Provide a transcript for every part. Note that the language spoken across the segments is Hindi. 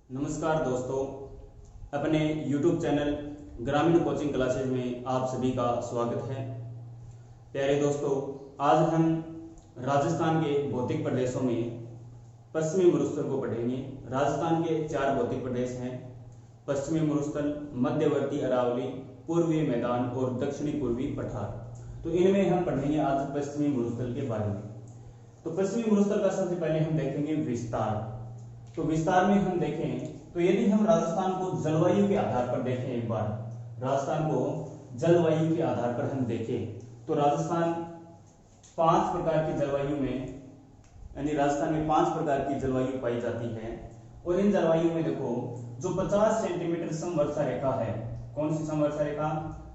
नमस्कार दोस्तों, अपने YouTube चैनल ग्रामीण कोचिंग क्लासेज में आप सभी का स्वागत है। प्यारे दोस्तों, आज हम राजस्थान के भौतिक प्रदेशों में पश्चिमी मरुस्थल को पढ़ेंगे। राजस्थान के 4 भौतिक प्रदेश हैं: पश्चिमी मरुस्थल, मध्यवर्ती अरावली, पूर्वी मैदान और दक्षिणी पूर्वी पठार। तो इनमें हम पढ़ेंगे आज पश्चिमी मरुस्थल के बारे में। तो पश्चिमी मरुस्थल का सबसे पहले हम देखेंगे विस्तार। तो विस्तार में हम देखें तो यदि हम राजस्थान को जलवायु के आधार पर देखें, एक बार राजस्थान को जलवायु के आधार पर हम देखें तो राजस्थान 5 प्रकार की जलवायु में, यानी राजस्थान में 5 प्रकार की जलवायु पाई जाती है। और इन जलवायु में देखो, जो 50 सेंटीमीटर समवर्षा रेखा है, कौन सी समवर्षा रेखा?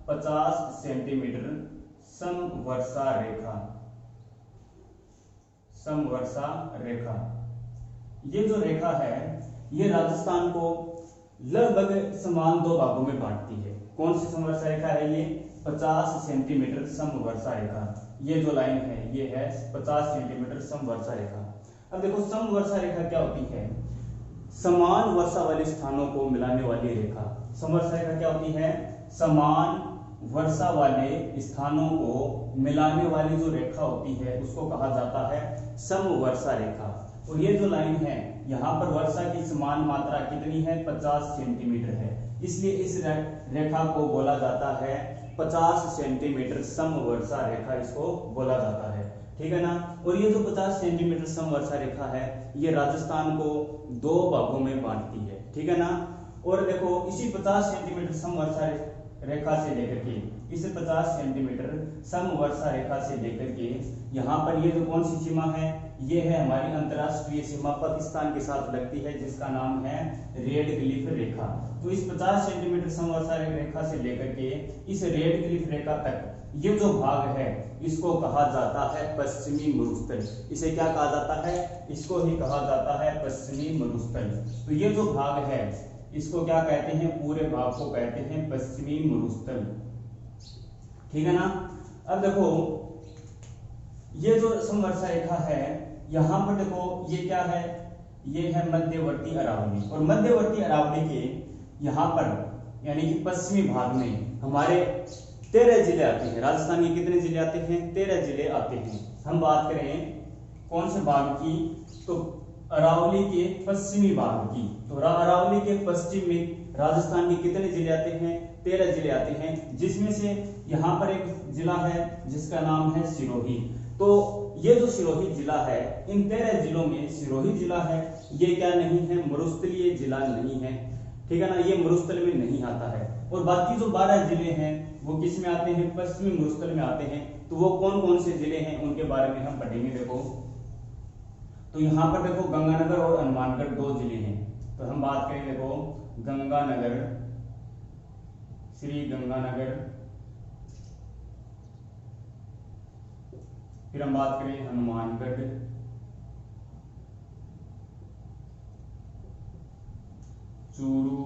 50 सेंटीमीटर समवर्षा रेखा, समवर्षा रेखा, ये जो रेखा है ये राजस्थान को लगभग समान 2 भागों में बांटती है। कौन सी समवर्षा रेखा है ये? 50 सेंटीमीटर समवर्षा रेखा। ये जो लाइन है ये है 50 सेंटीमीटर समवर्षा रेखा। अब देखो, समवर्षा रेखा क्या होती है? समान वर्षा वाले स्थानों को मिलाने वाली रेखा। समवर्षा रेखा क्या होती है? समान वर्षा वाले स्थानों को मिलाने वाली जो रेखा होती है उसको कहा जाता है समवर्षा रेखा। और ये जो लाइन है, यहाँ पर वर्षा की समान मात्रा कितनी है? 50 सेंटीमीटर है, इसलिए इस रेखा को बोला जाता है 50 सेंटीमीटर समवर्षा रेखा, इसको बोला जाता है। ठीक है ना। और ये जो 50 सेंटीमीटर समवर्षा रेखा है ये राजस्थान को 2 भागों में बांटती है। ठीक है ना। और देखो, इसी 50 सेंटीमीटर समवर्षा रेखा से लेकर के, इस 50 सेंटीमीटर समवर्षा रेखा से लेकर के यहाँ पर ये जो कौन सी सीमा है, ये है हमारी अंतरराष्ट्रीय सीमा, पाकिस्तान के साथ लगती है, जिसका नाम है रेड क्लिफ रेखा। तो इस 50 सेंटीमीटर समवर्षा रेखा से लेकर के इस रेड क्लिफ रेखा तक ये जो भाग है इसको कहा जाता है पश्चिमी मरुस्थल। इसे क्या कहा जाता है? इसको ही कहा जाता है पश्चिमी मरुस्थल। तो ये जो भाग है इसको क्या कहते हैं? पूरे भाग को कहते हैं पश्चिमी मरुस्थल। ठीक है ना। अब देखो, ये जो समवर्षा रेखा है यहां पर देखो, ये क्या है? ये है मध्यवर्ती अरावली। और मध्यवर्ती अरावली के यहां पर यानी कि पश्चिमी भाग में हमारे 13 जिले आते हैं। राजस्थान के कितने जिले आते हैं? 13 जिले आते हैं। हम बात करें कौन से भाग की, तो अरावली के पश्चिमी भाग की। तो अरावली के पश्चिम में राजस्थान के कितने जिले आते हैं? 13 जिले आते हैं, जिसमें से यहाँ पर एक जिला है जिसका नाम है सिरोही। तो ये जो सिरोही जिला है, इन 13 जिलों में सिरोही जिला है, ये क्या नहीं है? मरुस्थलीय जिला नहीं है। ठीक है ना, ये मरुस्थल में नहीं आता है। और बाकी जो 12 जिले हैं वो किस में आते हैं? पश्चिमी मरुस्थल में आते हैं। तो वो कौन कौन से जिले हैं उनके बारे में हम पढ़ेंगे। देखो, तो यहाँ पर देखो, गंगानगर और हनुमानगढ़ 2 जिले हैं। तो हम बात करें, देखो, गंगानगर, श्री गंगानगर, फिर हम बात करें हनुमानगढ़, चूरू,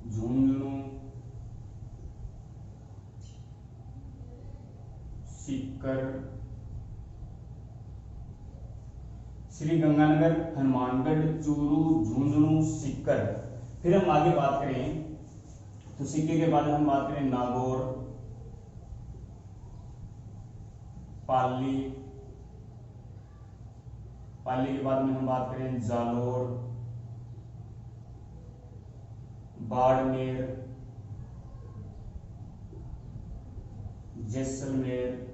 झुंझुनू, सीकर, श्री गंगानगर, हनुमानगढ़, चूरू, झुंझुनू, सीकर। फिर हम आगे बात करें तो सीकर के बाद हम बात करें नागौर, पाली, पाली के बाद में हम बात करें जालोर, बाड़मेर, जैसलमेर,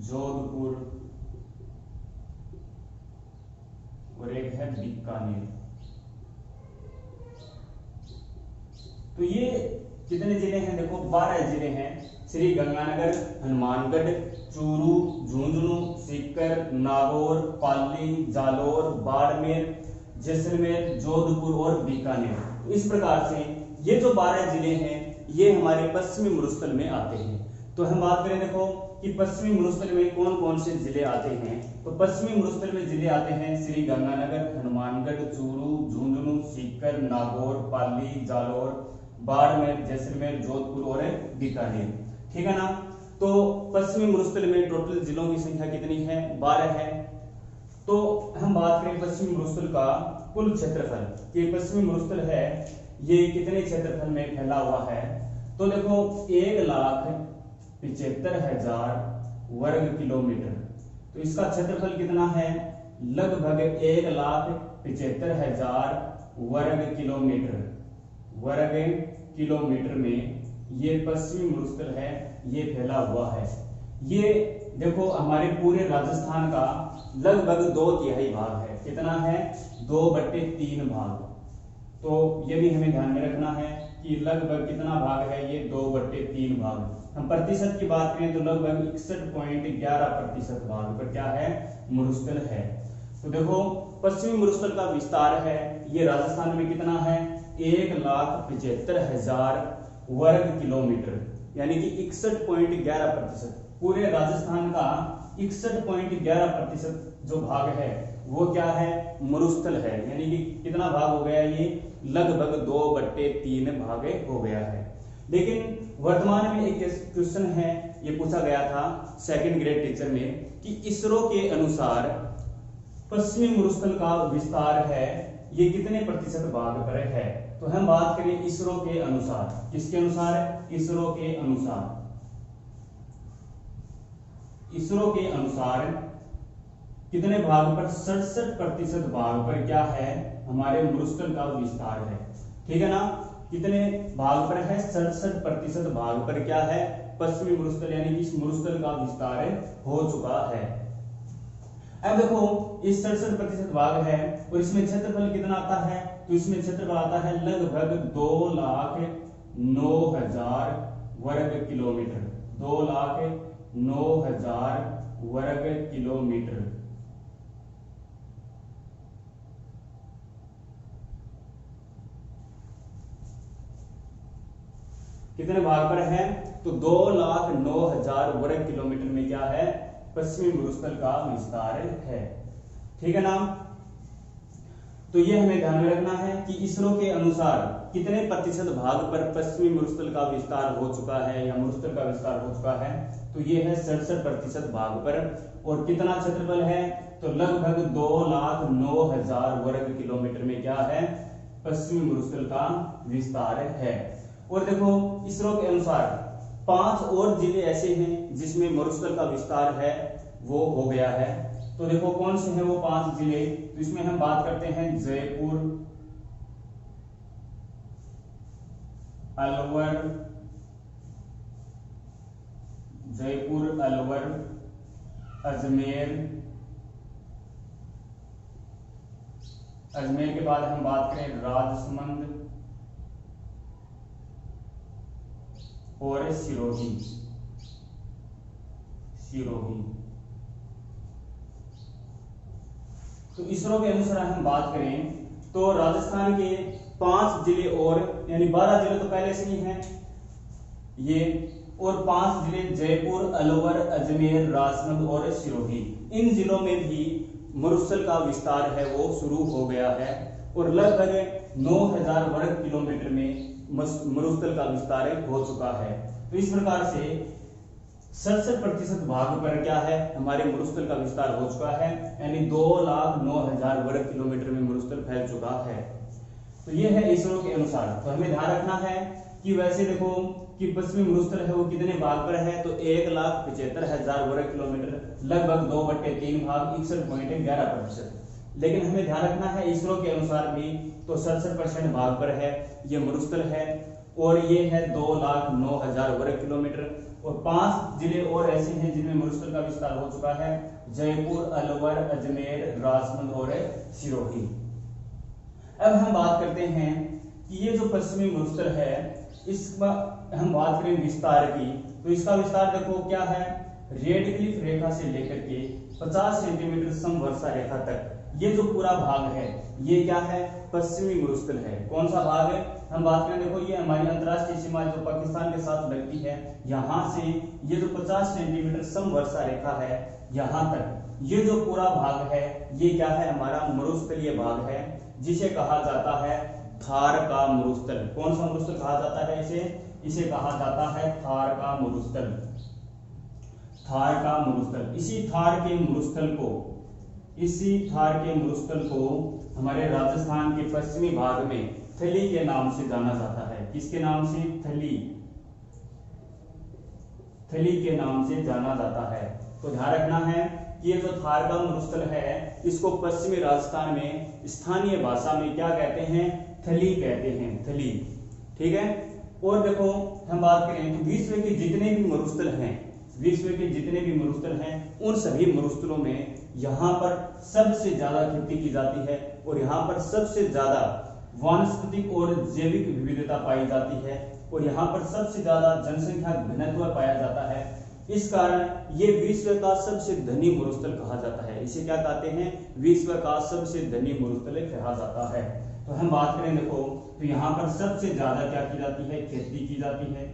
जोधपुर और एक है बीकानेर। तो ये कितने जिले हैं? देखो, 12 जिले हैं। श्री गंगानगर, हनुमानगढ़, चूरू, झुंझुनू, सीकर, नागौर, पाली, जालोर, बाड़मेर, जैसलमेर, जोधपुर और बीकानेर। इस प्रकार से ये जो 12 जिले हैं ये हमारे पश्चिमी मरुस्थल में आते हैं। तो हम बात करें, देखो, कि पश्चिमी मरुस्थल में कौन कौन से जिले आते हैं। तो पश्चिमी मरुस्थल में जिले आते हैं श्री गंगानगर, हनुमानगढ़, चूरू, झुंझुनू, सीकर, नागौर, पाली, जालोर, बाड़मेर, जैसलमेर, जोधपुर और बीकानेर। ठीक है ना। तो पश्चिमी मरुस्थल में टोटल जिलों की संख्या कितनी है? 12 है। तो हम बात करें पश्चिमी मरुस्थल का कुल क्षेत्रफल कि पश्चिमी मरुस्थल है ये कितने क्षेत्रफल में फैला हुआ है, तो देखो 1,75,000 वर्ग किलोमीटर। तो इसका क्षेत्रफल कितना है? लगभग 1,75,000 वर्ग किलोमीटर में ये पश्चिमी मरुस्थल है ये फैला हुआ है। ये देखो हमारे पूरे राजस्थान का लगभग 2/3 भाग है। कितना है? 2/3 भाग। तो ये भी हमें ध्यान में रखना है कि लगभग कितना भाग है? ये 2/3 भाग। हम प्रतिशत की बात करें तो लगभग 61.11% भाग पर क्या है? मरुस्थल है। तो देखो पश्चिमी मरुस्थल का विस्तार है ये राजस्थान में कितना है? 1,75,000 वर्ग किलोमीटर, यानी कि 61.11%। पूरे राजस्थान का 61.11% जो भाग है वो क्या है? मरुस्थल है। यानी कि कितना भाग हो गया? ये लगभग 2/3 भाग हो गया है। लेकिन वर्तमान में एक क्वेश्चन है ये पूछा गया था सेकंड ग्रेड टीचर में कि इसरो के अनुसार पश्चिमी मरुस्थल का विस्तार है ये कितने प्रतिशत भाग पर है। तो हम बात करें इसरो के अनुसार। किसके अनुसार? इसरो के अनुसार कितने भाग पर? 67% भाग पर क्या है? हमारे मरुस्थल का विस्तार है। ठीक है ना? कितने भाग पर है? 67% भाग पर क्या है? पश्चिमी मरुस्थल यानी कि इस मरुस्थल का विस्तार हो चुका है। अब देखो इस 67% भाग है और इसमें क्षेत्रफल कितना आता है? तो इसमें क्षेत्रफल आता है लगभग 2,09,000 वर्ग किलोमीटर। 2,09,000 वर्ग किलोमीटर। कितने भाग पर है? तो 2,09,000 वर्ग किलोमीटर में क्या है? पश्चिमी मरुस्थल का विस्तार है। ठीक है ना? तो ये हमें ध्यान में रखना है कि इसरो के अनुसार कितने प्रतिशत भाग पर पश्चिमी मरुस्थल का विस्तार हो चुका है या मरुस्थल का विस्तार हो चुका है। तो ये है 67% भाग पर। और कितना क्षेत्रफल है? तो लगभग 2,09,000 वर्ग किलोमीटर में क्या है? पश्चिमी मरुस्थल का विस्तार है। और देखो इसरो के अनुसार 5 और जिले ऐसे हैं जिसमें मरुस्थल का विस्तार है वो हो गया है। तो देखो कौन से हैं वो 5 जिले? तो इसमें हम बात करते हैं जयपुर, अलवर, अजमेर के बाद हम बात करें राजसमंद और सिरोही। तो इसरो के अनुसार हम बात करें तो राजस्थान के 5 जिले और यानी 12 जिले तो पहले से ही हैं ये, और 5 जिले जयपुर, अलवर, अजमेर, राजसमंद और सिरोही। इन जिलों में भी मरुस्थल का विस्तार है वो शुरू हो गया है और लगभग 9,000 वर्ग किलोमीटर में मरुस्थल का विस्तार हो चुका है। तो इस प्रकार से 67% भाग पर क्या है? हमारे मरुस्थल का विस्तार हो चुका है, यानी 2,09,000 वर्ग किलोमीटर में मरुस्थल फैल चुका है। तो ये है इसरो के अनुसार। तो हमें ध्यान रखना है कि वैसे देखो कि पश्चिमी मरुस्थल है वो कितने भाग पर है? तो 1,75,000 वर्ग किलोमीटर, लगभग 2/3 भाग, 61.11%। लेकिन हमें ध्यान रखना है इसरो के अनुसार भी तो 67% भाग पर है ये मरुस्थल है और ये है 2,09,000 वर्ग किलोमीटर। और 5 जिले और ऐसे हैं जिनमें मरुस्थल का विस्तार हो चुका है, जयपुर, अलवर, अजमेर, राजसमंद और सिरोही। अब हम बात करते हैं कि ये जो पश्चिमी मरुस्थल है इसका हम बात करें विस्तार की, तो इसका विस्तार देखो क्या है? रेडक्लिफ रेखा से लेकर के 50 सेंटीमीटर समवर्षा रेखा तक ये जो पूरा भाग है ये क्या है? पश्चिमी मरुस्थल है। कौन सा भाग है? हम बात करें देखो ये हमारी अंतरराष्ट्रीय सीमा जो पाकिस्तान के साथ लगती है, यहां से ये जो 50 सेंटीमीटर समवर्षा रेखा है यहां तक ये जो पूरा भाग है ये क्या है? हमारा मरुस्थलीय भाग है जिसे कहा जाता है थार का मरुस्थल। कौन सा मरुस्थल कहा जाता है इसे? इसे कहा जाता है थार का मरुस्थल। थार का मरुस्थल। इसी थार के मरुस्थल को हमारे राजस्थान के पश्चिमी भाग में थली के नाम से जाना जाता है। किसके नाम से? थली के नाम से जाना जाता है। तो ध्यान रखना है कि ये जो थार का मरुस्थल है, इसको पश्चिमी राजस्थान में स्थानीय भाषा में क्या कहते हैं? थली कहते हैं, थली। ठीक है। और देखो हम बात करें तो विश्व के जितने भी मरुस्थल हैं, उन सभी मरुस्थलों में यहाँ पर सबसे ज्यादा खेती की जाती है और यहाँ पर सबसे ज्यादा वानस्पतिक और जैविक विविधता पाई जाती है और यहाँ पर सबसे ज्यादा जनसंख्या घनत्व पाया जाता है। इस कारण ये विश्व का सबसे धनी मरुस्थल कहा जाता है। इसे क्या कहते हैं? विश्व का सबसे धनी मरुस्थल कहा जाता है। तो हम बात करें देखो तो यहाँ पर सबसे ज्यादा क्या की जाती है? खेती की जाती है।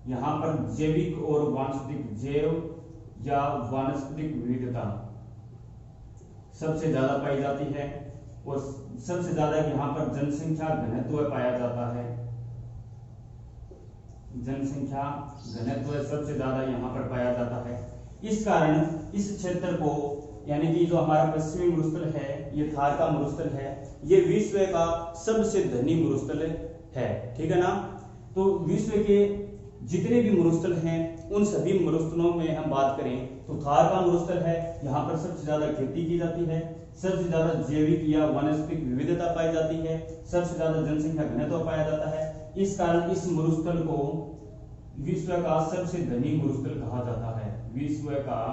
यहाँ पर जैविक और वानस्पतिक, जैव या वानस्पतिक विविधता सबसे ज्यादा पाई जाती है और सबसे ज्यादा यहाँ पर जनसंख्या घनत्व पाया जाता है। जनसंख्या घनत्व सबसे ज्यादा यहाँ पर पाया जाता है। इस कारण इस क्षेत्र को, यानी कि जो हमारा पश्चिमी मरुस्थल है, ये थार का मरुस्थल है, ये विश्व का सबसे धनी मरुस्थल है। ठीक है ना। तो विश्व के जितने भी मरुस्थल हैं, उन सभी मरुस्थलों में हम बात करें तो थार का मरुस्थल है, यहाँ पर सबसे ज्यादा खेती की जाती है, सबसे ज्यादा जैविक या वानस्पतिक विविधता पाई जाती है, सबसे ज्यादा जनसंख्या घनत्व पाया जाता है। इस कारण इस मरुस्थल को विश्व का सबसे धनी मरुस्थल कहा जाता है। विश्व का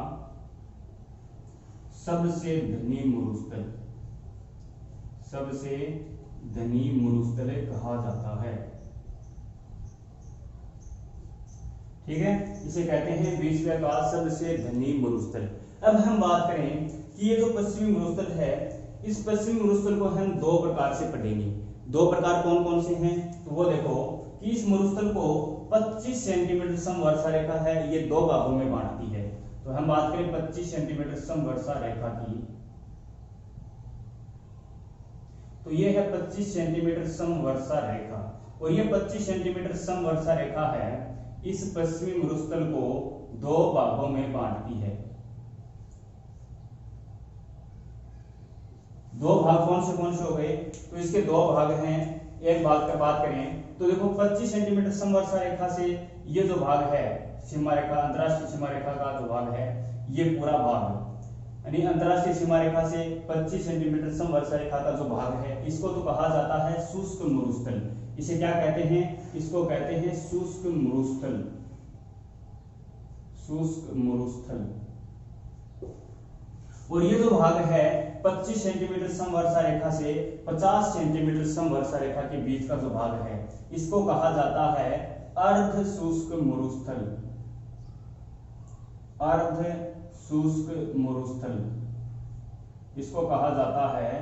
सबसे धनी मरुस्थल कहा जाता है। ठीक है, इसे कहते हैं विश्व का सबसे धनी मरुस्थल। अब हम बात करें कि ये जो पश्चिमी मरुस्थल है, इस पश्चिमी मरुस्थल को हम दो प्रकार से पढ़ेंगे। दो प्रकार कौन कौन से हैं? तो वो देखो कि इस मरुस्थल को 25 सेंटीमीटर समवर्षा रेखा है, ये दो भागों में बांटती है। तो हम बात करें 25 सेंटीमीटर समवर्षा रेखा की, तो ये है 25 सेंटीमीटर समवर्षा रेखा। और ये 25 सेंटीमीटर समवर्षा रेखा है, इस पश्चिमी मरुस्थल को दो भागों में बांटती है। दो भाग कौन से हो गए? तो इसके दो भाग हैं। एक भाग का बात करें तो देखो 25 सेंटीमीटर समवर्षा रेखा से ये जो भाग है, सीमा रेखा, अंतरराष्ट्रीय सीमा रेखा का जो भाग है, ये पूरा भाग, यानी अंतरराष्ट्रीय सीमा रेखा से 25 सेंटीमीटर समवर्षा रेखा का जो भाग है, इसको तो कहा जाता है शुष्क मरुस्थल। इसे क्या कहते हैं? इसको कहते हैं शुष्क मरुस्थल। और ये जो भाग है 25 सेंटीमीटर समवर्षा रेखा से 50 सेंटीमीटर समवर्षा रेखा के बीच का जो भाग है, इसको कहा जाता है अर्ध शुष्क मरुस्थल। इसको कहा जाता है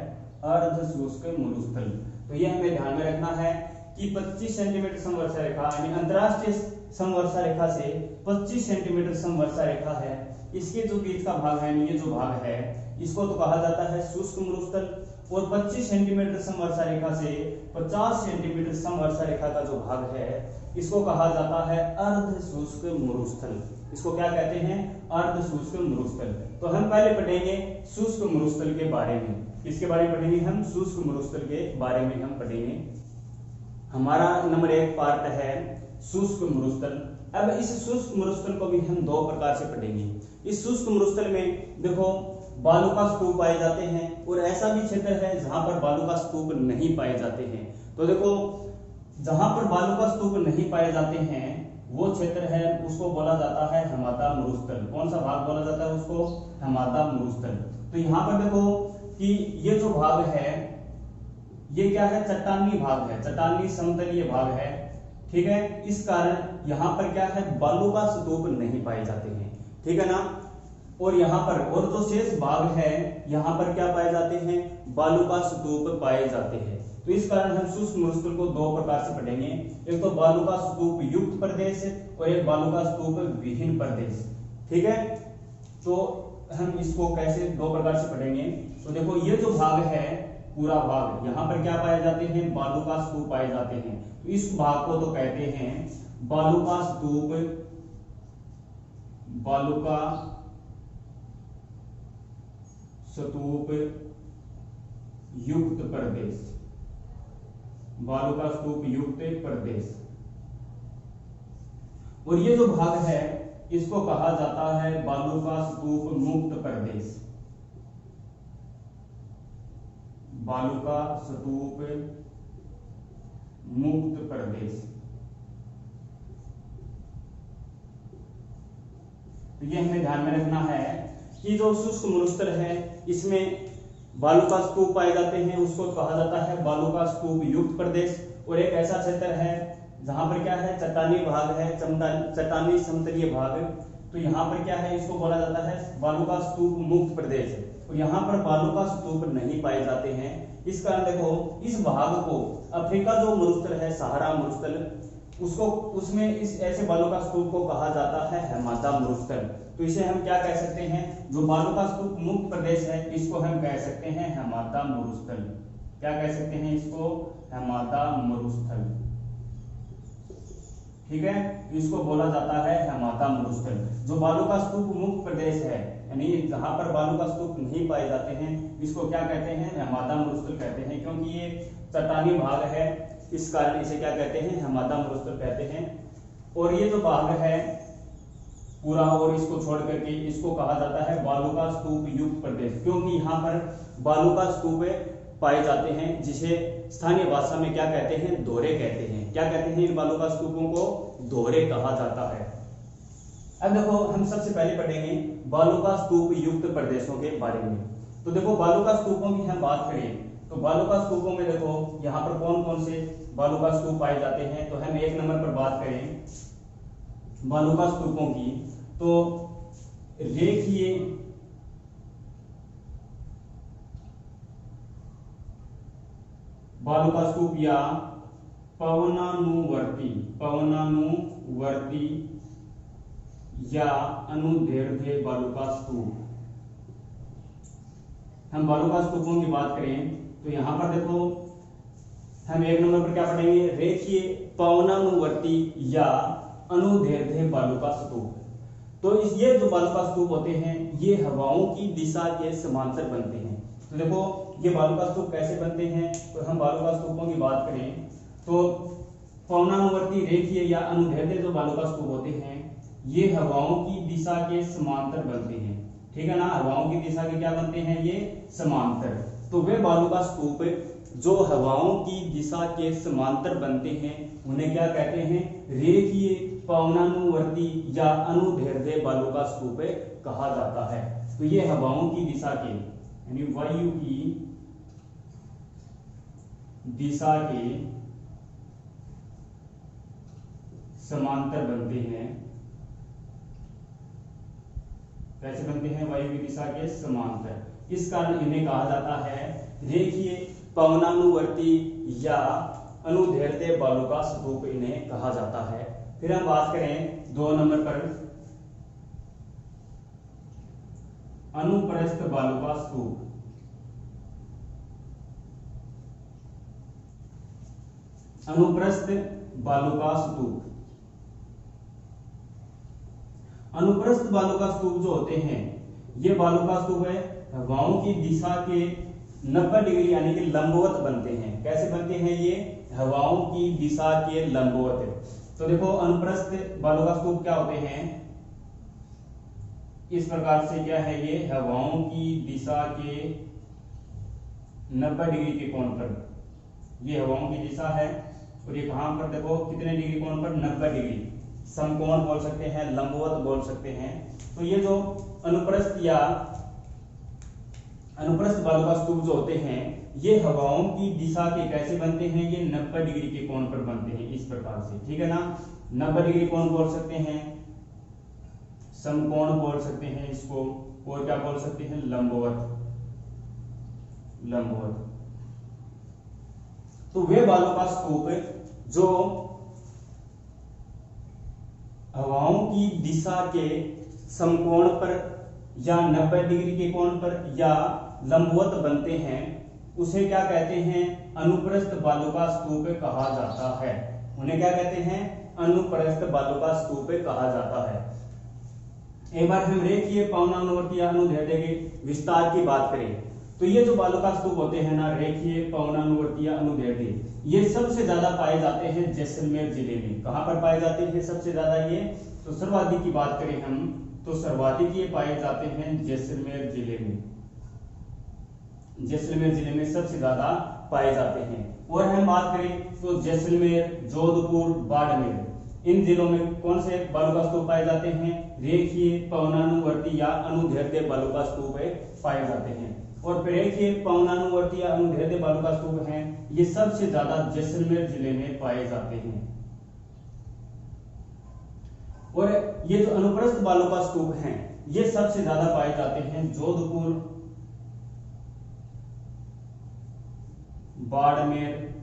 अर्ध शुष्क मरुस्थल। तो यह हमें ध्यान में रखना है कि 25 सेंटीमीटर समवर्षा रेखा, यानी अंतरराष्ट्रीय समवर्षा रेखा से 25 सेंटीमीटर समवर्षा रेखा है, इसके जो बीच का भाग है, ये जो भाग है, इसको तो कहा जाता है शुष्क मरुस्थल। और 25 सेंटीमीटर समवर्षा रेखा से 50 सेंटीमीटर समवर्षा रेखा का जो भाग है, इसको कहा जाता है अर्ध शुष्क मरुस्थल। इसको क्या कहते हैं? अर्ध शुष्क मरुस्थल। तो हम पहले पढ़ेंगे शुष्क मरुस्थल के बारे में। किसके बारे में पढ़ेंगे हम? शुष्क मरुस्थल के बारे में हम पढ़ेंगे। हमारा नंबर 1 पार्ट है शुष्क मरुस्थल। अब इस शुष्क मरुस्थल को भी हम दो प्रकार से पढ़ेंगे। इस शुष्क मरुस्थल में देखो बालू का स्तूप पाए जाते हैं और ऐसा भी क्षेत्र है जहां पर बालू का स्तूप नहीं पाए जाते हैं। तो देखो जहां पर बालू का स्तूप नहीं पाए जाते हैं वो क्षेत्र है, उसको बोला जाता है हमादा मरुस्थल। कौन सा भाग बोला जाता है उसको? हमादा मरुस्थल। तो यहाँ पर देखो कि ये जो भाग है, ये क्या है? चट्टानी भाग है, चट्टानी समतलीय भाग है। ठीक है, इस कारण यहाँ पर क्या है? बालू का स्तूप नहीं पाए जाते हैं। ठीक है ना। और यहाँ पर और जो शेष भाग है, यहाँ पर क्या पाए जाते हैं? बालू का स्तूप पाए जाते हैं। तो इस कारण हम शुष्क मरुस्थल को दो प्रकार से पढ़ेंगे। एक तो बालू का स्तूप युक्त प्रदेश और एक बालू का स्तूप विहीन प्रदेश। ठीक है, तो हम इसको कैसे दो प्रकार से पढ़ेंगे? तो देखो ये जो भाग है, पूरा भाग, यहाँ पर क्या पाए जाते हैं? बालू का स्तूप पाए जाते हैं। तो इस भाग को तो कहते हैं बालू का स्तूप बालुका स्तूप युक्त प्रदेश, बालुका स्तूप युक्त प्रदेश। और ये जो भाग है इसको कहा जाता है बालुका स्तूप मुक्त प्रदेश, बालुका स्तूप मुक्त प्रदेश। तो ये हमें ध्यान में रखना है कि जो शुष्क मरुस्थल है इसमें बालुका स्तूप पाए जाते हैं, उसको कहा जाता है बालुका स्तूप युक्त प्रदेश। और एक ऐसा क्षेत्र है जहां पर क्या है, चट्टानी भाग है, चट्टानी समतलीय भाग, तो यहाँ पर क्या है, इसको बोला जाता है बालुका स्तूप मुक्त प्रदेश। और यहाँ पर बालुका स्तूप नहीं पाए जाते हैं। इस कारण देखो इस भाग को अफ्रीका जो मरुस्थल है, सहारा मरुस्थल, उसको उसमें इस ऐसे बालुका स्तूप को कहा जाता है हैमादा मरुस्थल। तो इसे हम क्या कह सकते हैं, जो बालुका स्तूप मुक्त प्रदेश है इसको हम कह सकते हैं हैमादा मरुस्थल। क्या कह सकते हैं इसको, हैमादा मरुस्थल। ठीक है, इसको बोला जाता है हैमादा मरुस्थल। जो बालुका स्तूप मुक्त प्रदेश है यानी जहां पर बालुका स्तूप नहीं पाए जाते हैं इसको क्या कहते हैं, हैमादा मरुस्थल कहते हैं। क्योंकि ये चट्टानी भाग है इस कारण इसे क्या कहते हैं, हैमादा मरुस्थल कहते हैं। और ये जो भाग है पूरा और इसको छोड़ करके इसको कहा जाता है बालुका स्तूप युक्त प्रदेश, क्योंकि यहाँ पर बालुका स्तूप पाए जाते हैं जिसे स्थानीय भाषा में क्या कहते हैं, दोहरे कहते हैं। क्या कहते हैं, इन बालुका स्तूपों को दोहरे कहा जाता है। अब देखो हम सबसे पहले पढ़ेंगे बालुका स्तूप युक्त प्रदेशों के बारे में। तो देखो बालुका स्तूपों की हम बात करें तो बालुका स्तूपों में देखो यहाँ पर कौन कौन से बालुका स्तूप पाए जाते हैं। तो हम एक नंबर पर बात करें बालुका स्तूपों की, तो रेखीय बालुका स्तूप या पवनानुवर्ती या अनुदैर्ध्य बालुका स्तूप। हम बालुका स्तूपों की बात करें तो यहां पर देखो हम एक नंबर पर क्या पढ़ेंगे, रेखीय पवनानुवर्ती या अनुदैर्ध्य बालुका स्तूप। तो ये जो बालुका स्तूप होते हैं ये हवाओं की दिशा के समांतर बनते हैं। तो देखो ये बालुका स्तूप कैसे बनते हैं, तो हम बालुका स्तूपों की बात करें तो पवनानुवर्ती, रेखीय या अनुदैर्ध्य जो बालुका स्तूप होते हैं ये हवाओं की दिशा के समांतर बनते हैं। ठीक है ना, हवाओं की दिशा के क्या बनते हैं, ये समांतर। तो वे बालुका स्तूप जो हवाओं की दिशा के समांतर बनते हैं उन्हें क्या कहते हैं, रेखीय पवनानुवर्ती या अनुदैर्ध्य बालुका स्तूप कहा जाता है। तो ये हवाओं की दिशा के यानी वायु की दिशा के समांतर बनते हैं। कैसे बनते हैं, वायु की दिशा के समांतर। इस कारण इन्हें कहा जाता है रेखीय पवनानुवर्ती या अनुदैर्ध्य बालुका स्तूप इन्हें कहा जाता है। फिर हम बात करें 2 नंबर पर अनुप्रस्थ बालुका स्तूप। अनुप्रस्थ बालुका स्तूप, अनुप्रस्थ बालुका स्तूप जो होते हैं ये बालुका स्तूप है हवाओं की दिशा के 90 डिग्री यानी कि लंबवत बनते हैं। कैसे बनते हैं, ये हवाओं की दिशा के लंबवत। तो देखो अनुप्रस्थ बालुका स्तूप क्या होते हैं, इस प्रकार से क्या है, ये हवाओं की दिशा के 90 डिग्री के कोण पर, ये हवाओं की दिशा है और ये कहां पर देखो कितने डिग्री कोण पर, 90 डिग्री। समकोण बोल सकते हैं, लंबवत बोल सकते हैं। तो ये जो अनुप्रस्थ या अनुप्रस्थ बालुका स्तूप जो होते हैं ये हवाओं की दिशा के कैसे बनते हैं, ये 90 डिग्री के कोण पर बनते हैं इस प्रकार से। ठीक है ना, 90 डिग्री कोण बोल सकते हैं, समकोण बोल सकते हैं इसको, और क्या बोल सकते हैं, लंबवत। तो वे बालुका स्तूप जो हवाओं की दिशा के समकोण पर या 90 डिग्री के कोण पर या लंबवत बनते हैं उसे क्या कहते हैं, अनुप्रस्थ बालुका स्तूप कहा जाता है। उन्हें क्या कहते हैं, अनुप्रस्थ बालुका स्तूप कहा जाता है। एक बार हम रेखीय पवनानुवर्ती या अनुदैर्ध्य के विस्तार की बात करें तो ये जो बालुका स्तूप होते हैं ना, रेखीय पवनानुवर्ती या अनुदैर्ध्य, ये सबसे ज्यादा पाए जाते हैं जैसलमेर जिले में। कहां पर पाए जाते हैं सबसे ज्यादा ये? तो सर्वाधिक की बात करें हम तो सर्वाधिक ये पाए जाते हैं जैसलमेर जिले में। जैसलमेर जिले में सबसे ज्यादा पाए जाते हैं। और हम बात करें तो जैसलमेर, जोधपुर, बाड़मेर, इन जिलों में कौन से बालुका स्तूप पाए जाते हैं? रेखीय पवनानुवर्ती या अनुदैर्ध्य बालुका स्तूप पाए जाते हैं। और रेखीय पवनानुवर्ती या अनुदैर्ध्य बालुका स्तूप हैं, ये सबसे ज्यादा जैसलमेर जिले में पाए जाते हैं। और ये जो अनुप्रस्थ बालुका स्तूप हैं, ये सबसे ज्यादा पाए जाते हैं जोधपुर, बाड़मेर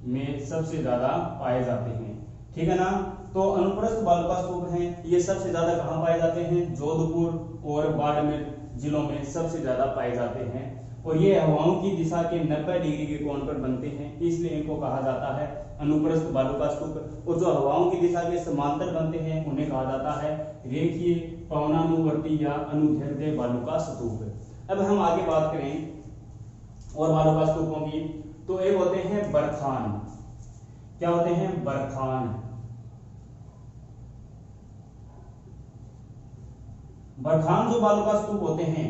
में सबसे ज्यादा पाए जाते हैं। ठीक है ना? तो अनुप्रस्थ बालुका स्तूप हैं, ये सबसे ज्यादा कहां पाए जाते हैं? जोधपुर और बाड़मेर जिलों में सबसे ज्यादा पाए जाते हैं। और ये हवाओं की दिशा के 90 डिग्री के कोण पर बनते हैं, इसलिए इनको कहा जाता है अनुप्रस्थ बालुका स्तूप। और जो हवाओं की दिशा के समांतर बनते हैं उन्हें कहा जाता है रेखीय पवनानुवर्ती या अनुदैर्ध्य बालुका स्तूप। अब हम आगे बात करें और बालुका स्तूपों की, तो एक होते हैं बरखान। क्या होते हैं? बरखान। बरखान जो बालुका स्तूप होते हैं,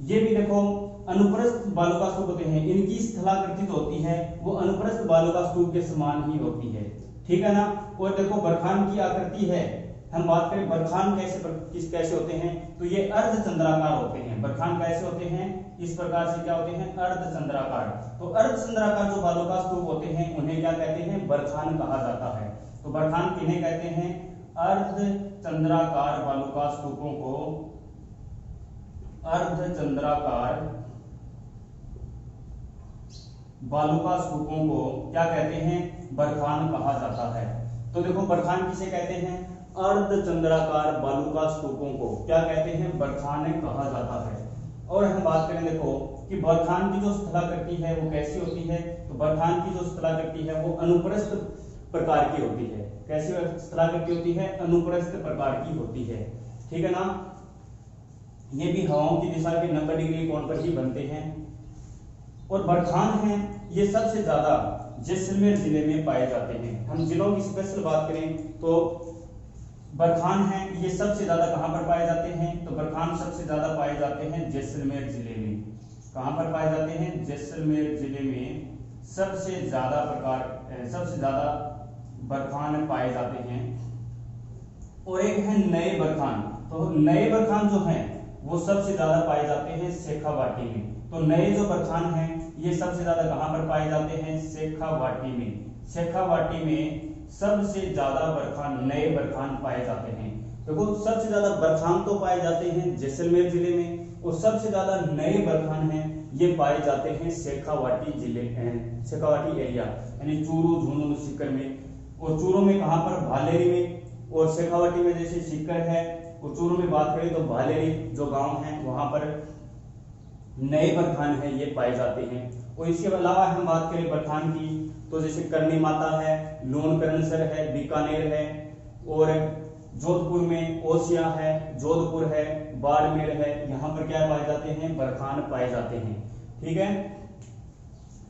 ये भी देखो अनुप्रस्थ बालुका स्तूप होते हैं। इनकी स्थलाकृति जो होती है वो अनुप्रस्थ बालुका स्तूप के समान ही होती है। ठीक है ना? और देखो बरखान की आकृति है, हम बात करें बरखान कैसे होते हैं, तो ये अर्धचंद्राकार होते हैं। बरखान कैसे होते हैं? इस प्रकार से क्या होते हैं? अर्धचंद्राकार। तो अर्धचंद्राकार जो बालुका स्तूप होते हैं उन्हें क्या कहते हैं? बरखान कहा जाता है। तो बरखान किन्हें कहते हैं? अर्धचंद्राकार बालुका स्तूपों को अर्धचंद्राकार बालुका स्तूपों को क्या कहते हैं? बरखान कहा जाता है। तो देखो बरखान किसे कहते हैं? अर्धचंद्राकार बालुका स्तूपों को क्या कहते हैं? बरखान कहा जाता है। और हम बात करें देखो कि बरखान की जो स्थलाकृति है वो कैसी होती है, तो बरखान की जो स्थलाकृति है वो अनुप्रस्थ प्रकार की होती है। कैसी स्थलाकृति होती है? अनुप्रस्थ प्रकार की होती है। ठीक है ना? ये भी हवाओं की दिशा के 90 डिग्री कोण पर ही बनते हैं। और बरखान हैं, ये सबसे ज्यादा जैसलमेर जिले में पाए जाते हैं। हम जिलों की स्पेशल बात करें तो बरखान हैं, ये सबसे ज्यादा कहां पर पाए जाते हैं? तो बरखान सबसे ज्यादा पाए जाते हैं जैसलमेर जिले में। कहां पर पाए जाते हैं? जैसलमेर जिले में सबसे ज्यादा बरखान पाए जाते हैं। और एक है नए बरखान। तो नए बरखान जो हैं वो सबसे ज्यादा पाए जाते हैं शेखावाटी में। तो नए जो बरखान हैं ये सबसे ज्यादा कहां पर पाए जाते हैं? शेखावाटी में। शेखावाटी में सबसे ज्यादा बरखान, नए बरखान पाए जाते हैं। देखो सबसे ज्यादा बरखान तो पाए जाते हैं जैसलमेर जिले में, और सबसे ज्यादा नए बरखान हैं ये पाए जाते हैं शेखावाटी जिले, शेखावाटी एरिया यानी चूरू, झुंझुनू, सीकर में। और चूरू में कहां पर? भालेरी में। और शेखावाटी में जैसे सीकर है, और चूरू में बात करें तो भालेरी जो गांव है वहां पर नए बरखान है ये पाए जाते हैं। और इसके अलावा हम बात करें बरखान की तो जैसे करनी माता है, लोनकरणसर है, बीकानेर है, और जोधपुर में ओसिया है, जोधपुर है, बाड़मेर है, यहाँ पर क्या पाए जाते हैं? बरखान पाए जाते हैं। ठीक है?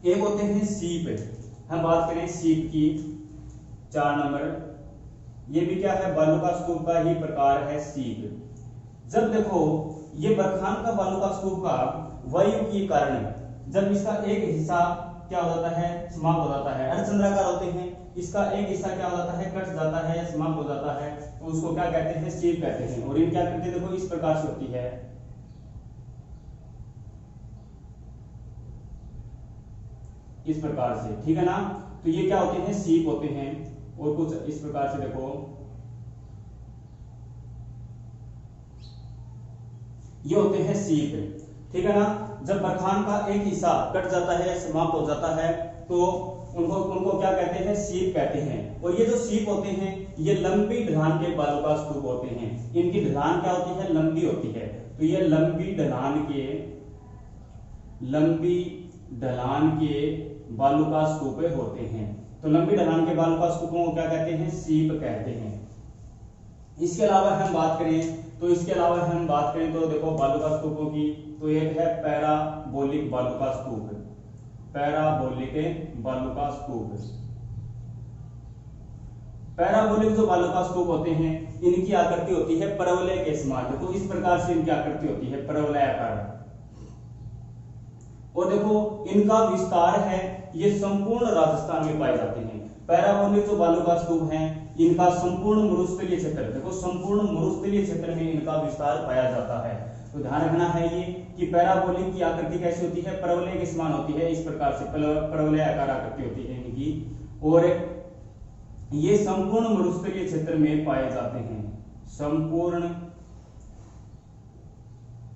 एक होते हैं सीप। हम बात करें सीप की 4 नंबर, ये भी क्या है? बालुका स्तूप का ही प्रकार है सीप। जब देखो ये बरखान का बालुका स्तूप का वायु के कारण जब इसका एक हिस्सा क्या हो जाता है? समाप्त हो जाता है। अर्धचंद्राकार होते हैं, इसका एक हिस्सा क्या हो जाता है? कट जाता है या समाप्त हो जाता है, तो उसको क्या कहते हैं? सीप कहते हैं। और इनकी आकृति देखो इस प्रकार से होती है, इस प्रकार से। ठीक है ना? तो ये क्या होते हैं? सीप होते हैं। और कुछ इस प्रकार से देखो, ये होते हैं सीप। ठीक है ना? जब बरखान का एक हिस्सा कट जाता है, समाप्त हो जाता है, तो उनको क्या कहते हैं? सीप कहते हैं। और ये जो सीप होते हैं ये लंबी ढलान के बालुका स्तूप होते हैं। इनकी ढलान क्या होती है? लंबी होती है। तो ये लंबी ढलान के बालुका स्तूप होते हैं। तो लंबी ढलान के बालुका स्तूपों को क्या कहते हैं? सीप कहते हैं। इसके अलावा हम बात करें तो देखो बालुका स्तूपों की, तो एक है पैराबोलिक बालुका स्तूप। पैराबोलिक बालुका स्तूप, पैराबोलिक जो बालुका स्तूप होते हैं इनकी आकृति होती है परवलय के समान। देखो इस प्रकार से इनकी आकृति होती है परवलयाकार। और देखो इनका विस्तार है, ये संपूर्ण राजस्थान में पाए जाते हैं। पैराबोलिक जो बालुका स्तूप हैं इनका संपूर्ण मरुस्थलीय क्षेत्र, देखो संपूर्ण मरुस्थलीय क्षेत्र में इनका विस्तार पाया जाता है। तो ध्यान रखना है ये कि पैराबोलिक की आकृति कैसी होती है, परवलय के समान होती है। इस प्रकार से परवलयाकार आकृति होती है इनकी, और ये संपूर्ण मरुस्थलीय क्षेत्र में पाए जाते हैं। संपूर्ण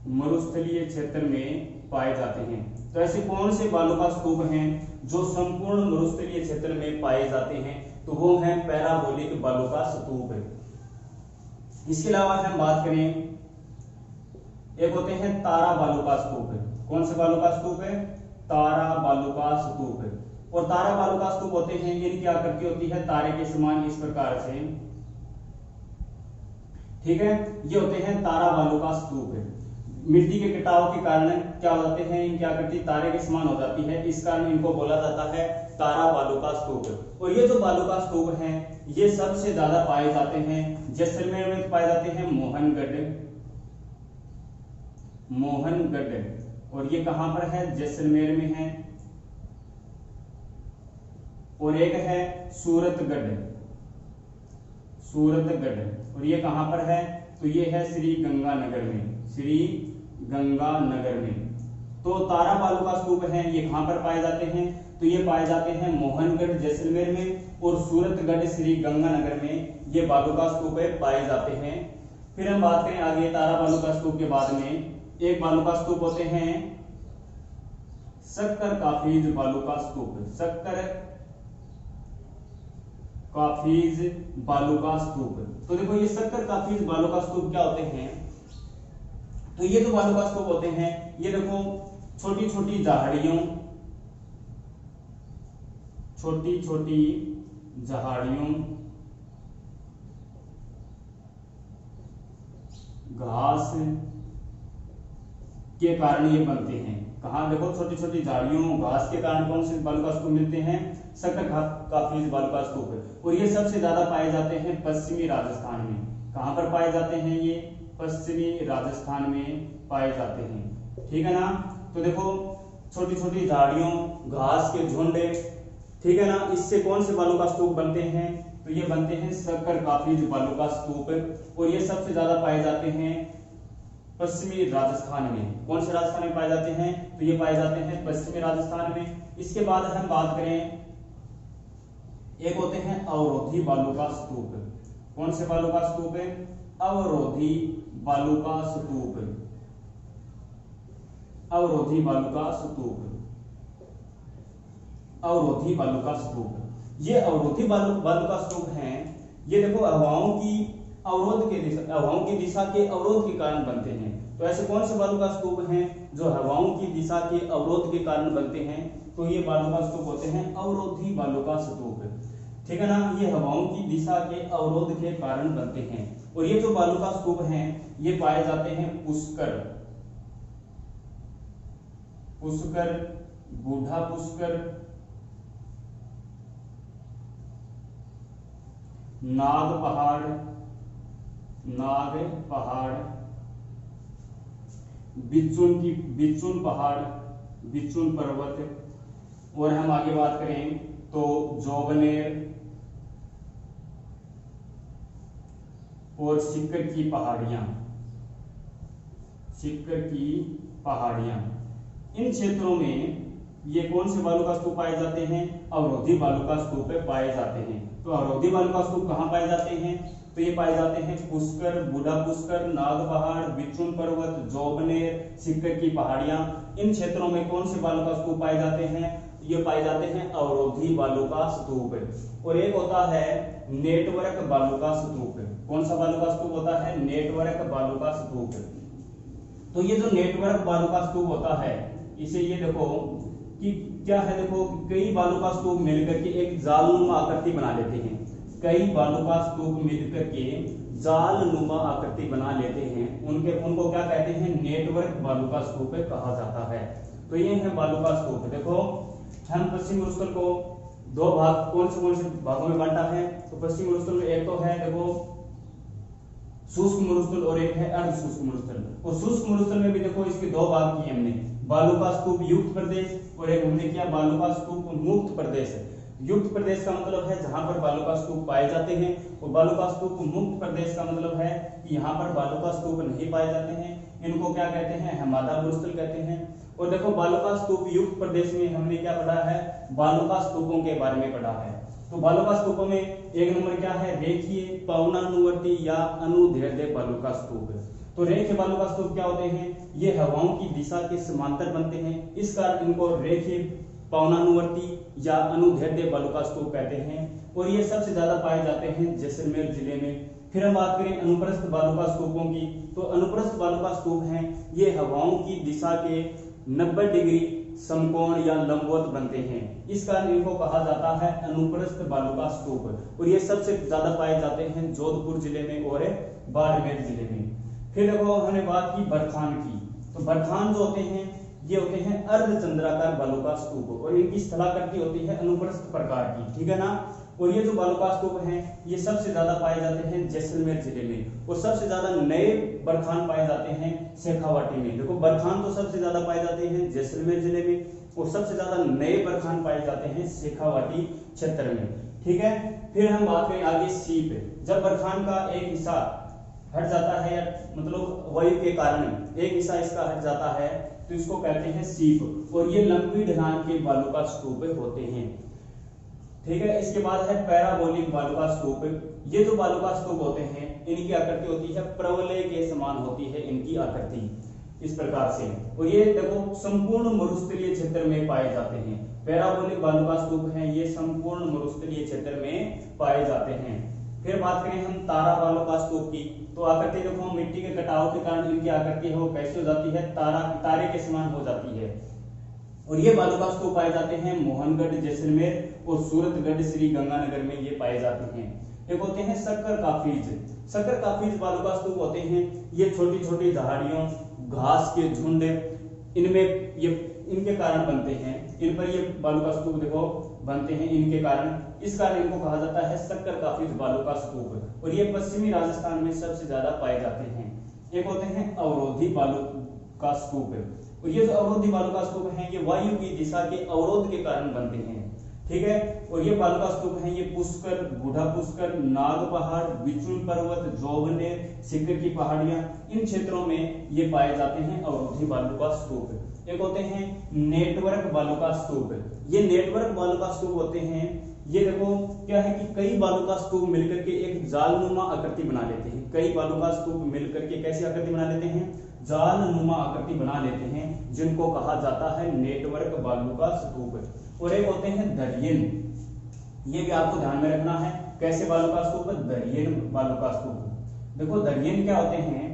मरुस्थलीय क्षेत्र में पाए जाते हैं। तो ऐसे कौन से बालुका स्तूप हैं जो संपूर्ण मरुस्थलीय क्षेत्र में पाए जाते हैं, तो वो हैं पैराबोलिक बालुका स्तूप। इसके अलावा हम बात करें, एक होते हैं तारा बालुका स्तूप। कौन से बालुका स्तूप है, तारा बालुका स्तूप। और तारा बालुका स्तूप होते हैं, इनकी आकृति होती है तारे के समान, इस प्रकार से, ठीक है। ये होते हैं तारा बालुका स्तूप। मिट्टी के कटाव के कारण क्या हो जाते हैं, इनकी आकृति तारे के समान हो जाती है, इस कारण इनको बोला जाता है तारा बालुका स्तूप। और ये जो बालुका स्तूप हैं ये सबसे ज्यादा पाए जाते हैं जैसलमेर में पाए जाते हैं, मोहनगढ़। और ये कहां पर है, जैसलमेर में है। और एक है सूरतगढ़, और ये कहां पर है, तो ये है श्री गंगानगर में। तो तारा बालुका स्तूप हैं ये कहां पर पाए जाते हैं, तो ये पाए जाते हैं मोहनगढ़ जैसलमेर में, और सूरतगढ़ श्री गंगानगर में ये बालुका स्तूप पाए जाते हैं। फिर हम बात करें आगे तारा बालुका स्तूप के बाद में एक बालुका स्तूप होते हैं सक्कर काफिज बालुका स्तूप। तो देखो ये सक्कर काफिज बालुका स्तूप क्या होते हैं, तो ये जो बालुका स्तूप होते हैं ये देखो छोटी छोटी झाड़ियों, घास के कारण ये बनते हैं। कहां, देखो छोटी छोटी झाड़ियों घास के कारण कौन से बालुका स्तूप मिलते हैं, सक्कर काफिज बालुका स्तूप। और ये सबसे ज्यादा पाए जाते हैं पश्चिमी राजस्थान में। कहां पर पाए जाते हैं, ये पश्चिमी राजस्थान में पाए जाते हैं, ठीक है ना। तो देखो छोटी छोटी झाड़ियों घास के झुंड, ठीक है ना, इससे कौन से बालुका स्तूप बनते हैं, तो ये बनते हैं सक्कर काफिज बालुका स्तूप। और ये सबसे ज्यादा पाए जाते हैं पश्चिमी राजस्थान में। कौन से राजस्थान में पाए जाते हैं, तो ये पाए जाते हैं पश्चिमी राजस्थान में। इसके बाद हम बात करें, एक होते हैं अवरोधी बालुका स्तूप। कौन से बालुका स्तूप है, अवरोधी बालुका स्तूप। अवरोधी बालुका स्तूप, ये अवरोधी बालुका स्तूप हैं। ये देखो हवाओं की दिशा के अवरोध के कारण बनते हैं। तो ऐसे कौन से बालुका स्तूप हैं जो हवाओं की दिशा के अवरोध के कारण बनते हैं, तो ये बालुका स्तूप होते हैं अवरोधी बालुका स्तूप, ठीक है ना। ये हवाओं की दिशा के अवरोध के कारण बनते हैं। और ये जो बालुका स्तूप हैं ये पाए जाते हैं पुष्कर, बूढ़ा पुष्कर, नाग पहाड़, बिचुन पर्वत। और हम आगे बात करें तो जोबनेर और सिक्कर की पहाड़ियां। इन क्षेत्रों में ये कौन से बालुका स्तूप पाए जाते हैं, अवरोधी बालुका स्तूप पाए जाते हैं। तो अवरोधी बालुका स्तूप कहां पाए जाते हैं, तो ये पाए जाते हैं पुष्कर, बूढ़ा पुष्कर, नाग पहाड़, बिचुन पर्वत, जोबनेर, सिक्कर की पहाड़ियां। इन क्षेत्रों में कौन से बालुका स्तूप पाए जाते हैं, ये पाए जाते हैं अवरोधी बालुका स्तूप। और एक होता है नेटवर्क बालुका स्तूप। कौन सा बालुका स्तूप होता है, नेटवर्क बालुका स्तूप। तो ये जो नेटवर्क बालुका स्तूप होता है, इसे ये देखो कि क्या है, देखो कई बालुका स्तूप मिलकर के एक जालनुमा आकृति बना लेते हैं। कई बालुका स्तूप मिलकर के जाल नुमा आकृति बना लेते हैं उनको क्या कहते हैं, नेटवर्क बालुका स्तूप कहा जाता है। तो ये है बालुका स्तूप। देखो हम पश्चिम मरुस्थल को दो भाग कौन से भागों में बांटा है, तो पश्चिम मरुस्थल में एक तो है देखो शुष्क मरुस्थल और एक है अर्ध शुष्क मरुस्थल। और शुष्क मरुस्थल में भी देखो इसके दो भाग किए हमने, बालुका स्तूप युक्त प्रदेश और एक हमने किया बालुका स्तूप मुक्त प्रदेश। युक्त प्रदेश का मतलब है जहां पर बालुका स्तूप पाए जाते हैं, और बालुका स्तूप मुक्त प्रदेश का मतलब है कि यहाँ पर बालुका स्तूप नहीं पाए जाते हैं। इनको क्या कहते हैं, हमादा मरुस्थल कहते हैं। और देखो बालुका स्तूप युक्त प्रदेश में हमने क्या पढ़ा है, बालुका स्तूपों के बारे में पढ़ा है। तो बालुका स्तूपों में एक नंबर क्या है, रेखीय पवनानुवर्ती या अनुदैर्ध्य बालुका स्तूप। तो रेखीय बालुका स्तूप क्या होते हैं, ये हवाओं की दिशा के समांतर बनते हैं, इस कारण इनको रेखीय पवनानुवर्ती या अनुदैर्ध्य बालुका स्तूप कहते हैं। और ये सबसे ज्यादा पाए जाते हैं जैसलमेर जिले में। फिर हम बात करें अनुप्रस्थ बालुका स्तूपों की, तो अनुप्रस्थ बालुका स्तूप हैं ये हवाओं की दिशा के 90 डिग्री समकोण या लंबवत बनते हैं, इस कारण इनको कहा जाता है अनुप्रस्थ बालुका स्तूप। और ये सबसे ज्यादा पाए जाते हैं जोधपुर जिले में और बाड़मेर जिले में। फिर देखो हमने बात की बरखान की, तो बरखान जो होते हैं ये होते हैं अर्धचंद्राकार बालुका स्तूप, और इनकी स्थलाकृति होती है अनुप्रस्थ प्रकार की, ठीक है ना। और ये जो बालुका स्तूप हैं ये सबसे ज्यादा पाए जाते हैं जैसलमेर जिले में, और सबसे ज्यादा नए बरखान पाए जाते हैं शेखावाटी में। देखो बरखान तो सबसे ज्यादा पाए जाते हैं जैसलमेर जिले में, और सबसे ज्यादा नए बरखान पाए जाते हैं शेखावाटी क्षेत्र में, ठीक है। फिर हम बात करें आगे सीप। जब बरखान का एक हिस्सा हट जाता है या मतलब वायु के कारण एक हिस्सा इसका हट जाता है तो इसको कहते हैं सीप, और ये लंबी ढलान के बालुका स्तूप होते हैं, ठीक है। इसके बाद है पैराबोलिक बालुका स्तूप। ये जो बालुका स्तूप होते हैं इनकी आकृति होती है प्रवलय के समान होती है इनकी आकृति, इस प्रकार से। और ये देखो संपूर्ण मरुस्थलीय क्षेत्र में पाए जाते हैं। पैराबोलिक बालुका स्तूप हैं ये संपूर्ण मरुस्थलीय क्षेत्र में पाए जाते हैं। फिर बात करें हम तारा बालुका स्तूप की, तो आकृति देखो मिट्टी के कटाव के कारण इनकी आकृति है वो कैसी हो जाती है, तारे के समान हो जाती है। और ये बालुका स्तूप पाए जाते हैं मोहनगढ़ जैसलमेर और सूरतगढ़ श्री गंगानगर में ये पाए जाते हैं। एक होते हैं शक्कर काफिज बालुका स्तूप होते हैं, ये छोटी छोटी झाड़ियों घास के झुंड इनमें ये इनके कारण बनते हैं, इन पर ये बालुका स्तूप देखो बनते हैं इनके कारण, इस कारण इनको कहा जाता है शक्कर काफिज बालुका स्तूप। और ये पश्चिमी राजस्थान में सबसे ज्यादा पाए जाते हैं। एक होते हैं अवरोधी बालुका स्तूप, और ये जो अवरोधी बालुका स्तूप हैं ये वायु की दिशा के अवरोध के कारण बनते हैं, ठीक है। और ये बालुका स्तूप हैं ये पुष्कर, बूढ़ा पुष्कर, नाग पहाड़, बिचुल पर्वत, जोगनेर, सिक्कर की पहाड़ियां, इन क्षेत्रों में ये पाए जाते हैं अवरोधी बालुका स्तूप। एक होते हैं नेटवर्क बालुका स्तूप। ये नेटवर्क बालुका स्तूप होते हैं, ये देखो क्या है कि कई बालुका स्तूप मिलकर के एक जालनुमा आकृति बना लेते हैं। कई बालुका स्तूप मिलकर के कैसी आकृति बना लेते हैं, जालनुमा आकृति बना लेते हैं, जिनको कहा जाता है नेटवर्क बालुका स्तूप। और एक होते हैं दर्यन, ये भी आपको ध्यान में रखना है। कैसे बालुका स्तूप, दर्यन बालुका स्तूप। देखो दर्यन क्या होते हैं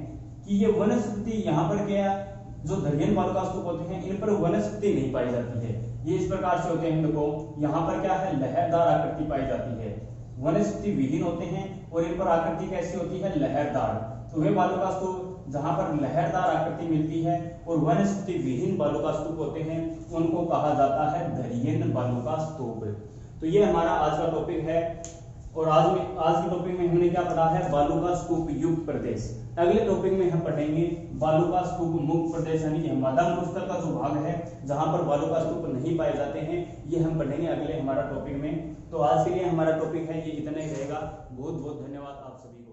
कि ये वनस्पति यहाँ पर क्या, जो दर्यन बालुका स्तूप होते हैं इन पर वनस्पति नहीं पाई जाती है, ये इस प्रकार से होते हैं। देखो यहाँ पर क्या है, लहरदार आकृति पाई जाती है, वनस्पति विहीन होते हैं, और इन पर आकृति कैसी होती है, लहरदार। तो वे बालुका स्तूप जहां पर लहरदार आकृति मिलती है और वनस्पति विहीन बालुका स्तूप होते हैं उनको कहा जाता है दर्यन बालुका स्तूप। तो ये हमारा आज का टॉपिक है, और आज के टॉपिक में हमने क्या पढ़ा है, बालुका स्तूप युक्त प्रदेश। अगले टॉपिक में हम पढ़ेंगे बालुका स्तूप मुक्त प्रदेश, यानी कि मध्य मरुस्थल का जो भाग है जहां पर बालुका स्तूप नहीं पाए जाते हैं, ये हम पढ़ेंगे अगले हमारा टॉपिक में। तो आज के लिए हमारा टॉपिक है ये इतना ही रहेगा। बहुत बहुत धन्यवाद आप सभी।